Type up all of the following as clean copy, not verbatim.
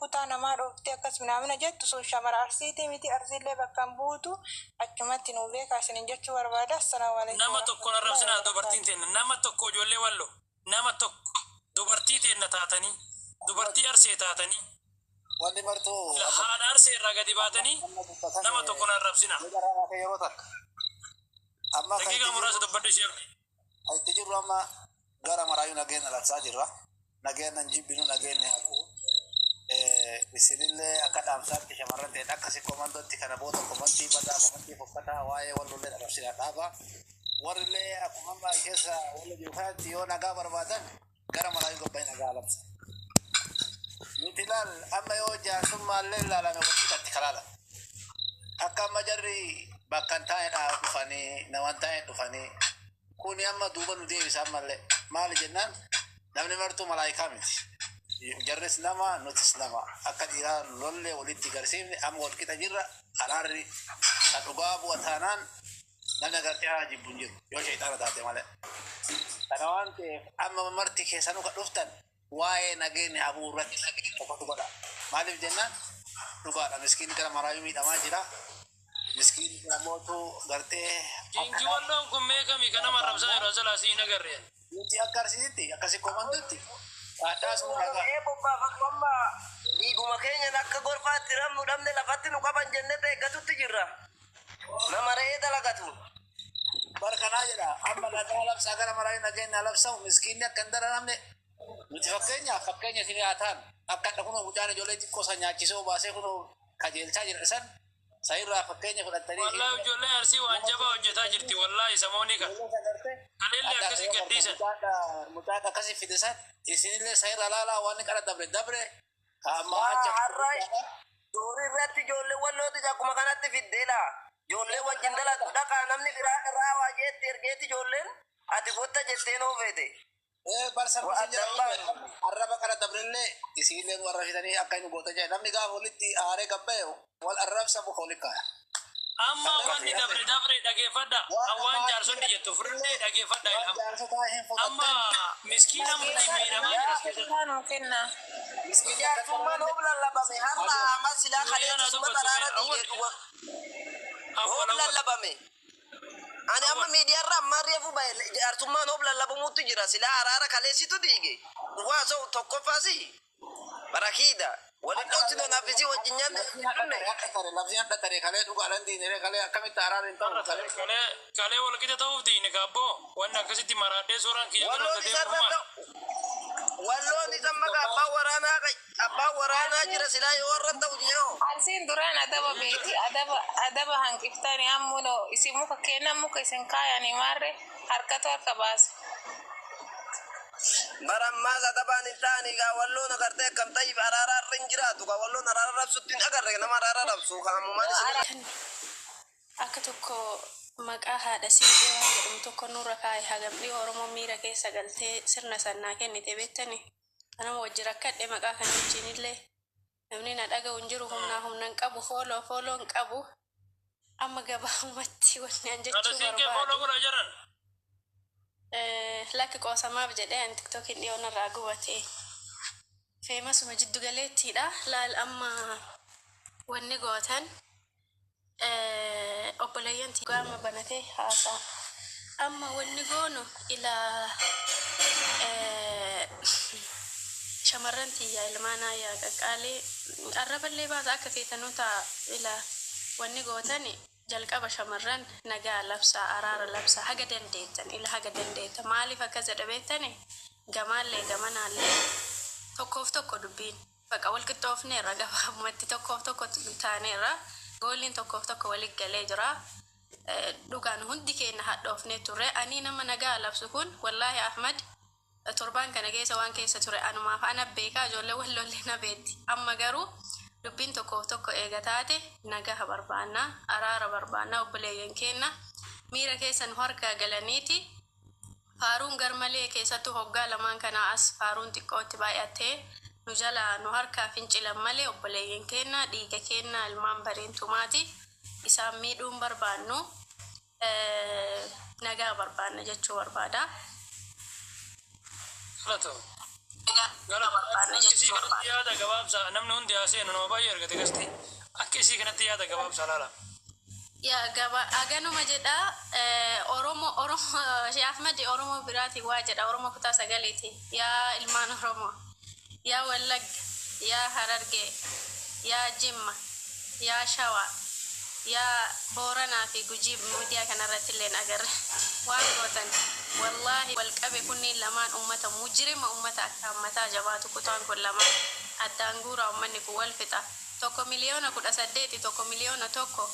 kutaa namaa dhooftee akkas minaamina jettu sun shamara arsiitii miti arsiillee bakkan buutu achumatti nuu beekaa isinin jechuu barbaada. Assalaamu alaikum. Nama tokko narrabsinaa dubartiin teenna nama tokko ijoollee wallo nama tokko dubartii teenna taatanii dubartii arsee taatanii wanni martuu haadha arsee irraa gadi baatanii nama tokko narrabsinaa. yeroo takka amma daqiiqaa muraasa dubbadhu ishee itti jirru amma gara maraayyuu nageenya labsaa jirra. Nageenya jibbinu nageenya hafu isinillee akka dhaamsaatti shamarran ta'e akkasi komandootti kana booda komantii badaa komantii uffataa waa'ee wallollee dhabsiidhaa dhaaba. Warrillee akkuma amma keessa walla jirufaatti yoo nagaa barbaadan gara maraayyuu gabbaa'ee nagaa labsa. Nuti laal amma yoo jaarsummallee ilaalame wanti itti kalaala. Akka amma jarri bakkan taa'edhaa dhufanii naman taa'e dhufanii kuni amma duuba nu deebisa ammallee maali jennaan namni martuu malaayikaa miti. Jarris nama nutis nama akka dhiiraa lollee walitti garsiifne amma wal qixa jirra araarri kan dhugaa bu'a taanaan namni agartee haa jibbu hin jiru yoo shayxaana taate malee. Kana waan ta'eef amma marti keessanuu kan dhuftan waa'ee nageenya abuurratti qofatu godha. Maaliif jennaan dhugaadha miskiinni gara maraayyuu miidhamaa jira. Miskiinni namootu gartee jinji walloon kun meeqami kana marrabsaa yeroo jalaa siin agarreen. Nuti akka arsiisitti akkasi komandutti haadhaa sun dhagaa. Amma dhiiguma keenyan akka gorfaatti ramnu dhabne lafatti nu qaban jenne ta'e gatutti jirra. Nama re'ee dalagatu. Barkanaa jedha amma nagaa labsaa gara maraayyuu nageenya labsamu miskiinni akka hin dararamne nuti fakkeenya isin haa ta'an akka dhaquma mucaan ijoollee xiqqoo san nyaachisee baasee kun qajeelchaa jira san sayirraa fakkeenya fudhattanii. Wallahi ijoollee arsii waan jabaa hojjetaa jirti wallahi samoonii kan. Kaleellee akkasii gaddiisan. Mucaan akkasii fidisan isinillee sayirraa laalaa waan qara dabre Amma acha. Duri irratti ijoollee wallooti akkuma kanatti fiddeela. Ijoollee wajjin dalatu dhaqaa namni biraa irraa waa jeetti ergeetti ijoolleen ati gotta jettee noo feete. Barsan arraba qara dabrellee isinillee warra fidanii akka inni goota jedhe namni gaafa walitti aaree gabba'e wal arrabsa muka oli kaaya. Amma wanni dabre dhageeffadha. Waan jaarsonni jettu fudhannee dhageeffadha. Amma miskiina mul'ii miidhamaa jira. Jaarsummaan hobla labame har'a amma silaa kaleessa summa xaraara dhiyeetu. Hobla labame. Ani amma miidiyaarra amma reefu bahe jaarsummaan hobla labamuutu jira silaa araara kaleessitu dhiige. Waa ta'u tokkoffaasi. Barakiidha. Waliin dhootti doon hafisii wajjin nyaanne. Labsiin dhattare kalee dhugaadhaan diinere kalee akkamitti araara hin ta'u kalee wal qixa ta'uuf diine kaabboo wanni akkasitti maraadhee suuraan kiyya Walloon isa maka abbaa waraanaa jira silaa yoo warra ta'u jiru. Arsiin duraan adaba beeti adaba hanqiftanii ammoo isin muka kennan muka isin kaayanii maarre harkatu harka baase. Barammaa adabaan hin taane gaa walloon agartee akkam ta'eef araaraa irra hin jiraatu gaa walloon araaraa rabsutti hin agarre nama araaraa rabsu kaamumaan akka tokko maqaa haadha siinqee waan jedhamu tokko nurra kaa'e hagamdii Oromoo miira keessa galtee sirna sannaa kennite beektani. Kanama wajjin rakkadhe maqaa kan wajjinillee namni na dhaga'u hin jiru humnaan qabu fooloon qabu amma gabaabumatti wanni an jechuu barbaadu. Lakki qoosamaaf jedhee an tiktokiin dhiyoon irraa gubate feemasuma jiddu galeettiidha. Laal amma wanni gootan obboleeyyanti gaama banatee haasaa amma wanni goonu ilaa shamarran tiyyaa ilmaanaa yaa qaqqaalee arraballee baasa akka feetanuu ta'a ilaa wanni gootan jalqaba shamarran nagaa labsaa araara labsaa haga dandeettan ila haga dandeetta maaliif akka jedha beektani gamaallee gamanaallee tokkoof tokko dubbiin baqa wal qixxoofneerra gabaabumatti tokkoof tokko taaneerra gooliin tokkoof tokko walitti galee jira. Dhugaan hundi keenya hadhoofnee turre ani nama nagaa labsu kun wallaahi Ahmad torbaan kana keessa waan keessa ture anumaaf ana beekaa ijoollee wallollee na beetti amma garuu dubbiin tokko eegataate nagaa barbaannaa araara barbaannaa obboleeyyan keenya miira keessan harkaa galaniiti faaruun garmalee keessattuu hoggaa lamaan kanaa as faaruun xiqqootti baay'attee nu jala nu harkaa fincilan malee obboleeyyan keenya dhiiga keenya ilmaan bareentumaati isaan miidhuun barbaannu nagaa barbaanna jechuu barbaada. akkisii kanatti yaada gabaabsaa namni hundi haasee nama baay'ee argate gasti akkisii kanatti yaada gabaabsaa laala. Yaa gaba aganuma jedha Oromo Sheikh Ahmed Oromo biraati waa jedha Oromo kutaa sagaleeti yaa ilmaan Oromo yaa Wallag yaa Hararge yaa Jimma yaa Shawa yaa Boorana fi Gujii miidiyaa kanarratti illee agarre waan gootan wallahi walqabe kunniin lamaan ummata mujrima ummata akka ammataa jabaatu kutaan kun lamaan addaan guuraa ummanni kun wal fixa tokko miliyoona 18 tokko miliyoona tokko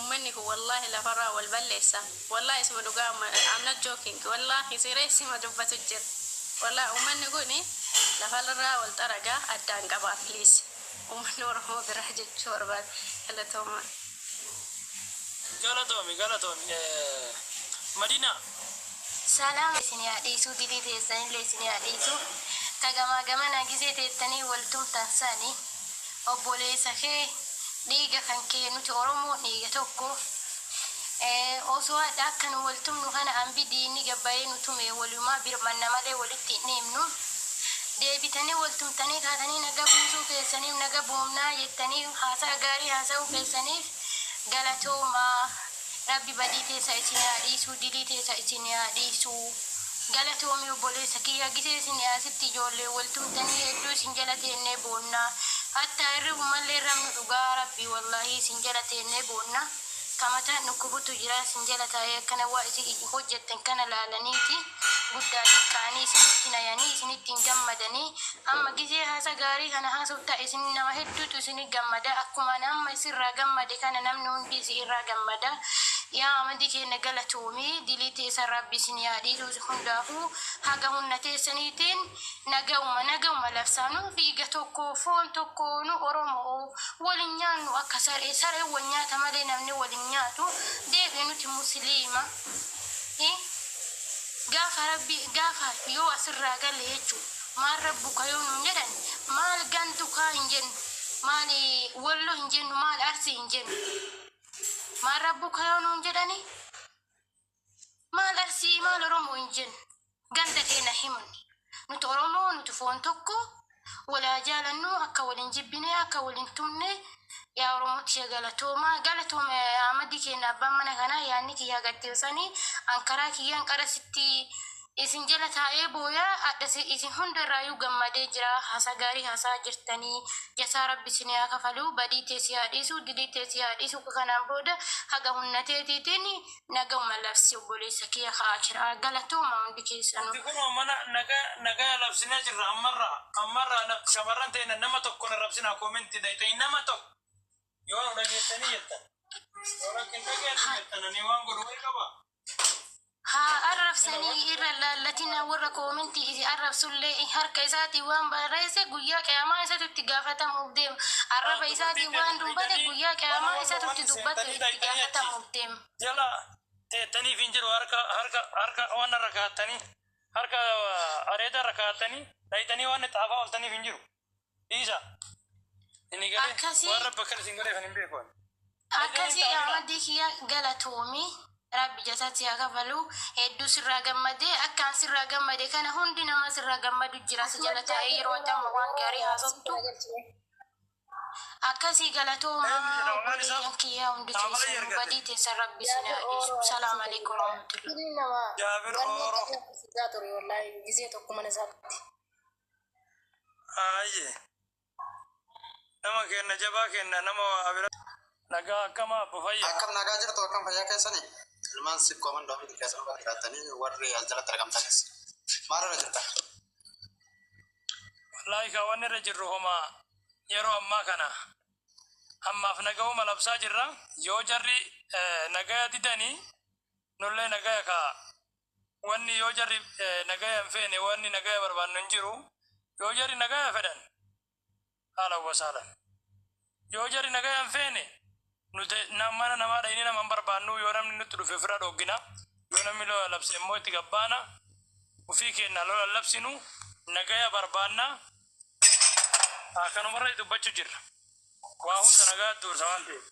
ummanni kun wallahi lafarraa wal balleessa wallahi isma dhugaa I'm not joking wallahi sirreessi ma dubbatu jira wallahi ummanni kun lafarraa wal xaragaa addaan qabaa please ummanni Oromoo biraa jechuu barbaada galatooma. Galatomi Madina Salam sini adisu dili teessanii le sini adisu tagama gamana gisee teettanii waltum taasani obboleessa kee dhiiga kan kee nuti Oromoo dhiiga tokko osoo akkan waltum nu kana ambi diinni gabbayee nutume walumaa birmanna malee walitti neemnu deebitanii waltumtanii kaatanii naga buusuu keessaniif naga boomnaa jettanii haasaa gaarii haasa'uu keessaniif galatooma rabbi badii teessa isin yaadhiisuu dilii teessa isin yaadhiisuu galatoomi obboleessa kiyya gisee isin yaasitti ijoollee waltumtanii hedduu isin jala teennee boonnaa hatta irri umallee ramnu dhugaa rabbi wallahi isin jala teennee boonnaa kamataan nukkubutu jira isin jala taa'ee akkana waa isin hojjettan kana laalaniiti guddaa xiqqaanii isinitti nayanii isinittiin gammadanii amma gisee haasa gaarii kana haasofta isin nama hedduutu isin gammada akkuma amma isirraa gammade kana namni hundi isirraa gammada yaa amadi keenya galatoomii dilii teessa rabbi isin yaadhiisu hundaafuu haga humna teessaniitiin nagauma labsaanuu fiiga tokko foon tokko nu Oromoo waliin nyaannu akka saree wal nyaata malee namni waliin nyaatu deebiin nuti musliima gaafa yoo asirraa galle jechuun maal rabbu kayoo nuun jedhan maal gantu kaa hin jennu maal wallo hin jennu maal arsii hin jennu maal rabbu kayoo nuun jedhani maal arsii maal Oromoo hin jennu ganda keenya himan nuti Oromoo nuti foon tokko walaa jaalannu akka waliin jibbine akka waliin tumne yaa Oromoo tiya galatooma amadi keenya abbaan mana kanaa yaanni kiyyaa gatteessanii ankaraa kiyyaan qarasitti isin jala taa'ee booyaa adda isin hundarraayyuu gammadee jira haasa gaarii haasaa jirtanii jasaa rabbi isin yaa kafaluu badii teessi haadhiisu dilii teessi haadhiisu kanaan booda haga hunnateetiitiin nagauma labsi obboleessa kiyya ka'aa jira galatooma hundi keessanuu. Kun mana nagaa labsinaa jirra ammarraa shamarran ta'e nama tokko na rabsinaa koomentii ta'e nama tokko yoo nu dhageessanii jettan yoo rakkin dhageessan jettan ani waan godhu wayi qaba. Arrabsanii irra laallatina warra koomentii isi arrabsullee harka isaatii waan barreesse guyyaa qiyaamaa isatu itti gaafatamuuf deema. Arraba isaatii waan dubbate guyyaa qiyaamaa isatu itti dubbate itti gaafatamuuf deema. Jala teettaniif hin jiru harka waan irra kaa'attanii harka areeda irra kaa'attanii dhayitanii waan itti afaa ooltaniif hin jiru. Dhiisa. Inni galee waan rabba kan isin galee kan hin beeku. Akkasii amadii kiyya galatoomi. Rabbi jasatti yaa kafalu hedduu sirraa gammadee akkaan sirraa gammade kana hundi nama sirraa gammadu jira si jala taa'ee yeroo ta'u waan gaarii haasoftu akkasii galatooma obboleeyyan kiyyaa hundi keessan badii teessan rabbi sin haadhiisu salaam alaikum warahmatullahi Jaabir Ooro gisee tokko mana isaatti Aye nama kenna jabaa kenna nama abira nagaa akkama bufayya akkam nagaa jirtu akkam fayyaa keessanii ilmaan sikkooman doomin keessan kan jiraatanii warri as jalatti argamtanis maalirra jirta wallahi ka wanni irra jirru homa yeroo ammaa kana ammaaf nagahuma labsaa jirra yoo jarri nagaya didanii nullee nagaya ka wanni yoo jarri nagaya hin feene wanni nagaya barbaannu hin jiru yoo jarri nagaya fedhan haala wasaalan yoo jarri nagaya hin feene nuti mana namaa dhayini nama barbaannu yoo namni nutti dhufe fira dhoggina yoo namni lola labse immoo itti gabbaana ufii kenna lola labsinu nagaya barbaanna akkanumarra dubbachuu jirra waa hunda nagaa dursa waan ta'eef